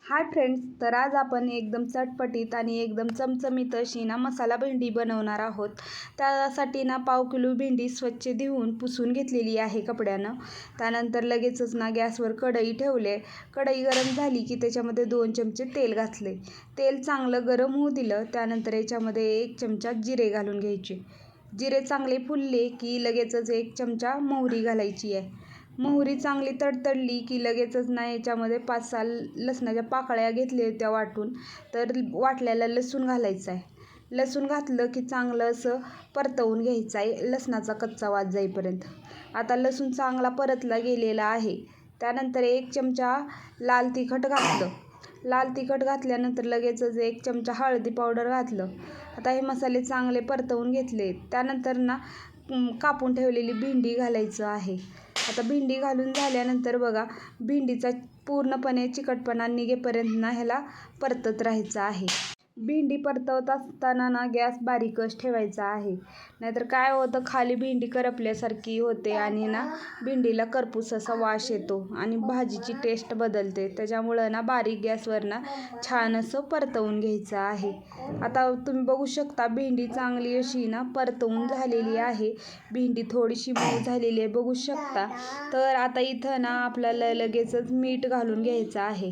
Hi friends, तर आज आपण एकदम चटपटीत आणि एकदम चमचमीत अशी मसाला भेंडी बनवणार आहोत. त्यासाठी पाव किलो भेंडी स्वच्छ धुवून पुसून घेतलेली आहे कपड्यानं. त्यानंतर लगेचच गॅसवर कढई ठेवले. कढई गरम झाली की त्याच्यामध्ये 2 चमचे तेल घातले. तेल चांगलं गरम होऊ दिलं. त्यानंतर याच्यामध्ये 1 चमचा जिरे घालून घ्यायचे. जिरे चांगले फुलले की लगेचच 1 चमचा मोहरी घालायची आहे. मोहरी चांगली तडतडली की लगेचच याच्यामध्ये 5-6 लसणाच्या पाकळ्या घेतल्या होत्या वाटून. तर वाटल्याला लसूण घालायचं आहे. लसूण घातलं की चांगलं असं परतवून घ्यायचं आहे लसणाचा कच्चा वास जाईपर्यंत. आता लसूण चांगला परतला गेलेला आहे. त्यानंतर 1 चमचा लाल तिखट घातलं. लाल तिखट घातल्यानंतर लगेचच 1 चमचा हळदी पावडर घातलं. आता हे मसाले चांगले परतवून घेतले. त्यानंतर कापून ठेवलेली भेंडी घालायचं आहे. आता भेंडी घालून झाल्यानंतर बघा, भेंडीचा पूर्णपणे चिकटपणा निघेपर्यंत ह्याला परतत राहायचं आहे. भेंडी परतवत असताना गॅस बारीकच ठेवायचा आहे. नाहीतर काय होतं, खाली भेंडी करपल्यासारखी होते आणि भेंडीला करपूस असा वास येतो आणि भाजीची टेस्ट बदलते. त्याच्यामुळं बारीक गॅसवर छान असं परतवून घ्यायचं आहे. आता तुम्ही बघू शकता भेंडी चांगली अशी परतवून झालेली आहे. भेंडी थोडीशी मऊ झालेली आहे, बघू शकता. तर आता इथं आपल्याला लगेचच मीठ घालून घ्यायचं आहे.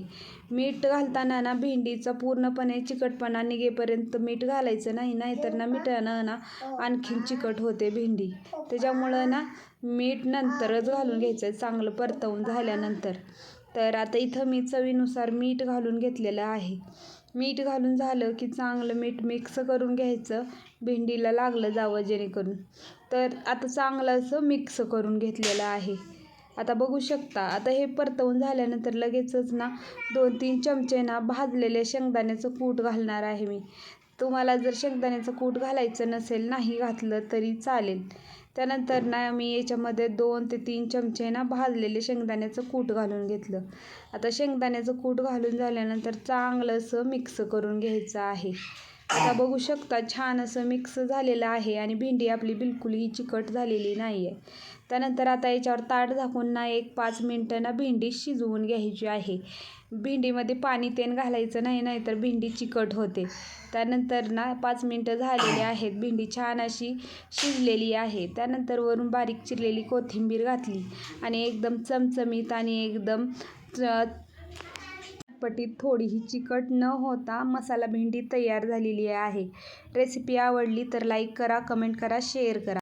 मीठ घालताना भेंडीचा पूर्णपणे चिकटपणा निघेपर्यंत मीठ घालायचं नाही, नाहीतर मिठानं आणखीन चिकट होते भेंडी. त्याच्यामुळं मीठ नंतरच घालून घ्यायचं आहे चांगलं परतवून झाल्यानंतर. तर आता इथं मी चवीनुसार मीठ घालून घेतलेलं आहे. मीठ घालून झालं की चांगलं मीठ मिक्स करून घ्यायचं, भेंडीला लागलं जावं जेणेकरून. तर आता चांगलं असं मिक्स करून घेतलेलं आहे. आता बघू शकता. आता हे परतवून झाल्यानंतर लगेचच 2-3 चमचे भाजलेले शेंगदाण्याचं कूट घालणार आहे मी. तुम्हाला जर शेंगदाण्याचं कूट घालायचं नसेल, नाही घातलं तरी चालेल. त्यानंतर मी याच्यामध्ये 2 ते 3 चमचे भाजलेले शेंगदाण्याचं कूट घालून घेतलं. आता शेंगदाण्याचं कूट घालून झाल्यानंतर चांगलं असं मिक्स करून घ्यायचं आहे. आता बघू शकता छान असं मिक्स झालेलं आहे आणि भेंडी आपली बिलकुलही चिकट झालेली नाही आहे. त्यानंतर आता याच्यावर ताट झाकून 1-5 मिनटं भेंडी शिजवून घ्यायची आहे. भेंडीमध्ये पाणी घालायचं नाही, नाहीतर भेंडी चिकट होते. त्यानंतर 5 मिनटं झालेली आहेत. भेंडी छान अशी शिजलेली आहे. त्यानंतर वरून बारीक चिरलेली कोथिंबीर घातली आणि एकदम चमचमीत आणि एकदम चटपटीत, थोडीही चिकट न होता मसाला भेंडी तयार झालेली आहे. रेसिपी आवडली तर लाईक करा, कमेंट करा, शेअर करा.